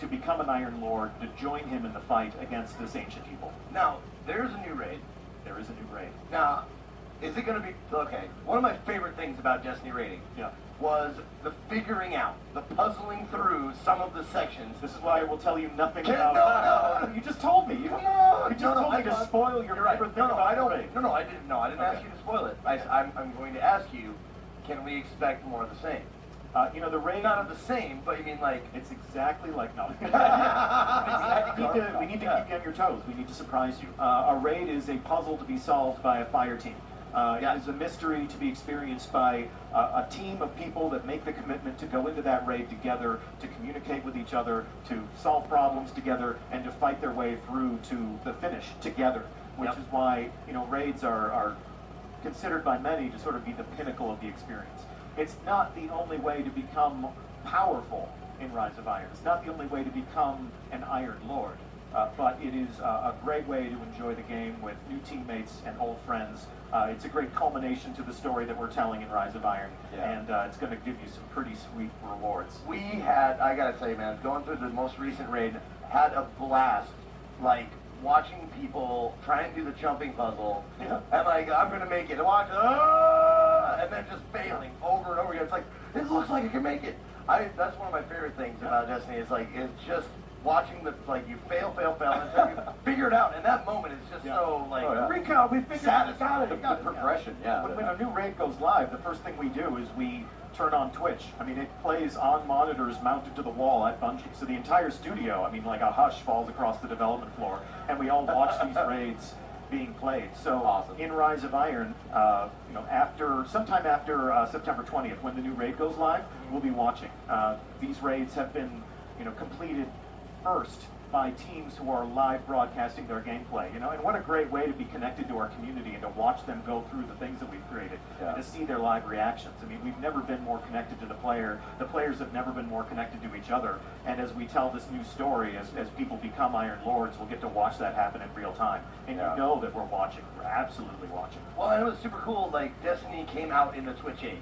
to become an Iron Lord, to join him in the fight against this ancient evil. Now, there's a new raid. There is a new raid. Now, is it going to be... Okay, one of my favorite things about Destiny raiding was the figuring out, the puzzling through some of the sections. This is why I will tell you nothing about... No. You just told me. You just told me to spoil your favorite thing about the raid. No, I didn't ask you to spoil it. I'm going to ask you, can we expect more of the same? The raid... Not of the same, but you mean like... It's exactly like... No. we need to keep you on your toes. We need to surprise you. A raid is a puzzle to be solved by a fire team. It is a mystery to be experienced by a team of people that make the commitment to go into that raid together, to communicate with each other, to solve problems together, and to fight their way through to the finish together, which is why, raids are considered by many to sort of be the pinnacle of the experience. It's not the only way to become powerful in Rise of Iron. It's not the only way to become an Iron Lord, but it is a great way to enjoy the game with new teammates and old friends. It's a great culmination to the story that we're telling in Rise of Iron, and it's going to give you some pretty sweet rewards. We had, I gotta tell you, man, going through the most recent raid, had a blast, like, watching people try and do the jumping puzzle, and like, I'm gonna make it, watch, and then just failing over and over again. It's like, it looks like I can make it. That's one of my favorite things about Destiny, is like, it's just watching the, like, you fail, and you figure it out, and that moment is just so, like, Recall, we figured it out. The progression, When a new raid goes live, the first thing we do is we turn on Twitch. I mean, it plays on monitors mounted to the wall at Bungie. So the entire studio, I mean, like a hush falls across the development floor, and we all watch these raids being played. So in Rise of Iron, sometime after September 20th, when the new raid goes live, we'll be watching. These raids have been, completed first by teams who are live broadcasting their gameplay, and what a great way to be connected to our community and to watch them go through the things that we've created, and to see their live reactions. I mean, we've never been more connected to the player. The players have never been more connected to each other, and as we tell this new story, as people become Iron Lords, we'll get to watch that happen in real time, and you know that we're watching. We're absolutely watching. Well, and it was super cool, like, Destiny came out in the Twitch age.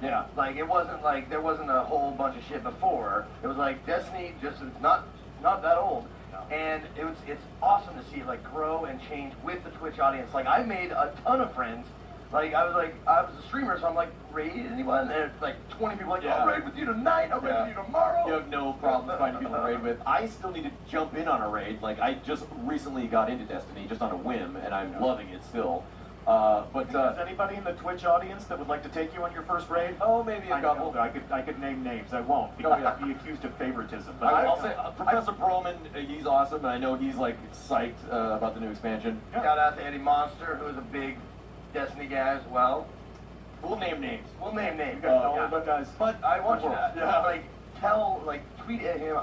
Yeah. Like, it wasn't like, there wasn't a whole bunch of shit before. It was like, Destiny just, it's not that old. And it's awesome to see it like grow and change with the Twitch audience. Like, I made a ton of friends. Like, I was a streamer, so I'm like, raid anyone? And it's like 20 people like, I'll raid with you tonight, I'll raid with you tomorrow. You have no problem finding people to raid with. I still need to jump in on a raid. Like, I just recently got into Destiny just on a whim, and I'm loving it still. Is anybody in the Twitch audience that would like to take you on your first raid? Oh, maybe a couple. I could name names. I won't, because I'd be accused of favoritism. But I'll say Professor Broman, he's awesome, and I know he's like psyched about the new expansion. Shout out to Eddie Monster, who's a big Destiny guy as well. We'll name names. We'll name names. But I want you to tweet at him.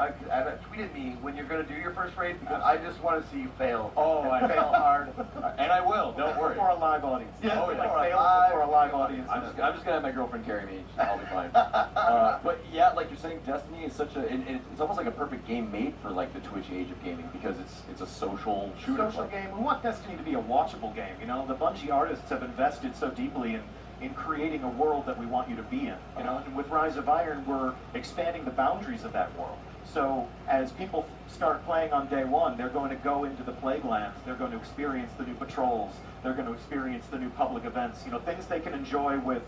Tweet at me when you're going to do your first raid, because I just want to see you fail. I fail hard, and I will. Don't worry. For a live audience. Yeah, for a live audience. I'm just gonna have my girlfriend carry me. I'll be fine. But yeah, like you're saying, Destiny is such a. It's almost like a perfect game made for like the Twitch age of gaming, because it's a social shooter. Social game. We want Destiny to be a watchable game. The Bungie artists have invested so deeply in creating a world that we want you to be in. And with Rise of Iron, we're expanding the boundaries of that world. So as people start playing on day one, they're going to go into the Plaguelands. They're going to experience the new patrols. They're going to experience the new public events. Things they can enjoy with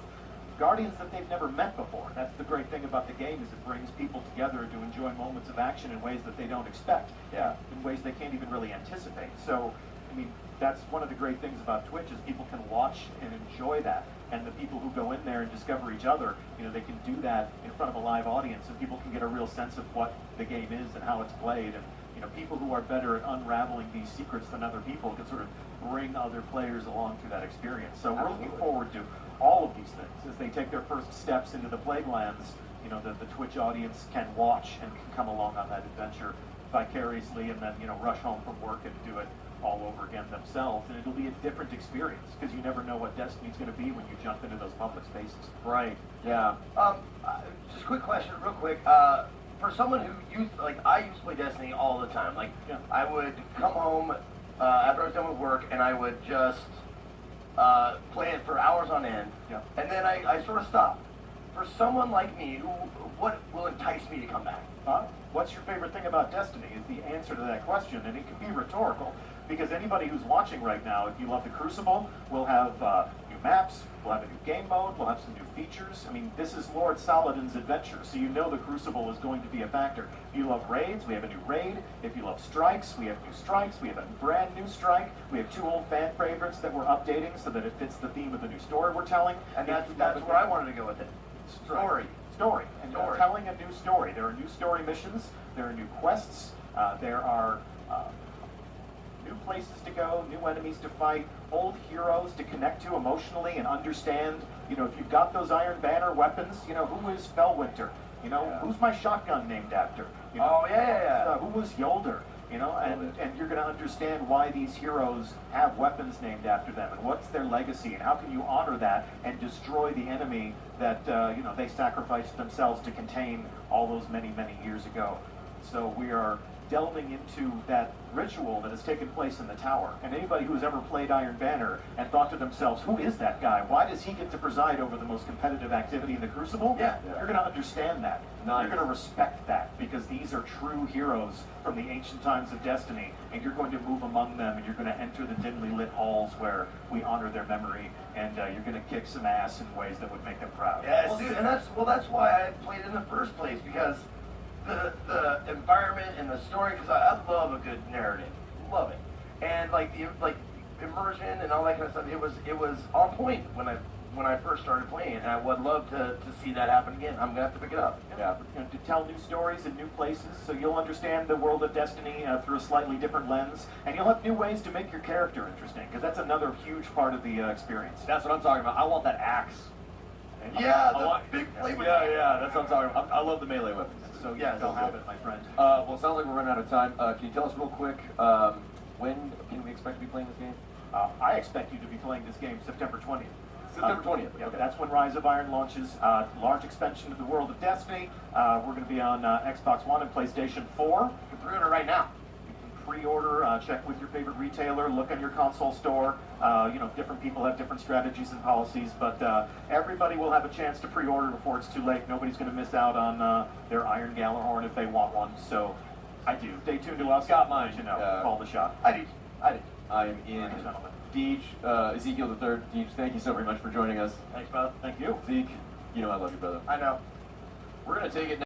Guardians that they've never met before. That's the great thing about the game, is it brings people together to enjoy moments of action in ways that they don't expect. In ways they can't even really anticipate. So, I mean, that's one of the great things about Twitch, is people can watch and enjoy that. And the people who go in there and discover each other, they can do that in front of a live audience, and people can get a real sense of what the game is and how it's played. And people who are better at unraveling these secrets than other people can sort of bring other players along through that experience. So we're looking forward to all of these things as they take their first steps into the Plaguelands. The Twitch audience can watch and can come along on that adventure vicariously, and then rush home from work and do it all over again themselves, and it'll be a different experience, because you never know what Destiny's going to be when you jump into those public spaces. Right. Yeah. Just a quick question, real quick. For someone who I used to play Destiny all the time. I would come home after I was done with work, and I would just play it for hours on end. And then I sort of stopped. For someone like me, what will entice me to come back? what's your favorite thing about Destiny is the answer to that question, and it can be rhetorical. Because anybody who's watching right now, if you love the Crucible, we'll have new maps, we'll have a new game mode, we'll have some new features. I mean, this is Lord Saladin's adventure, so you know the Crucible is going to be a factor. If you love raids, we have a new raid. If you love strikes, we have new strikes. We have a brand new strike. We have 2 old fan favorites that we're updating so that it fits the theme of the new story we're telling. And that's where I wanted to go with it. Story. Story. And Story. Telling a new story. There are new story missions. There are new quests. There are new places to go, new enemies to fight, old heroes to connect to emotionally and understand. You know, if you've got those Iron Banner weapons, you know, who is Fellwinter? You know, who's my shotgun named after? You know, who was Yolder? You know, and you're going to understand why these heroes have weapons named after them and what's their legacy and how can you honor that and destroy the enemy that, you know, they sacrificed themselves to contain all those many, many years ago. So we are delving into that ritual that has taken place in the tower. And anybody who's ever played Iron Banner and thought to themselves, who is that guy? Why does he get to preside over the most competitive activity in the Crucible? Yeah. You're going to understand that. Nice. You're going to respect that because these are true heroes from the ancient times of Destiny, and you're going to move among them, and you're going to enter the dimly lit halls where we honor their memory, and you're going to kick some ass in ways that would make them proud. Yes. Well, dude, and that's why I played in the first place, because the environment and the story, because I love a good narrative, love it, and like immersion and all that kind of stuff. It was on point when I first started playing, and I would love to see that happen again. I'm gonna have to pick it up. Yeah, you know, to tell new stories in new places, so you'll understand the world of Destiny through a slightly different lens, and you'll have new ways to make your character interesting, because that's another huge part of the experience. That's what I'm talking about. I want that axe. Yeah, I want, big flavor. Yeah, that's what I'm talking about. I love the melee weapons. So yes, you'll have it, my friend. Well, it sounds like we're running out of time. Can you tell us real quick, when can we expect to be playing this game? I expect you to be playing this game September 20th. September 20th. Yeah, Okay. that's when Rise of Iron launches. Large expansion of the world of Destiny. We're going to be on Xbox One and PlayStation 4. You can pre-order right now. You can pre-order, check with your favorite retailer, look on your console store. You know, different people have different strategies and policies, but everybody will have a chance to pre-order before it's too late. Nobody's going to miss out on their Iron Galahorn if they want one. So I do. Stay tuned to us. Got mine. You know, call the shot. I did. I am in. Ladies and gentlemen. Deej, Ezekiel the Third. Deej, thank you so very much for joining us. Thanks, bud. Thank you. Zeke, you know I love you, brother. I know. We're gonna take it now.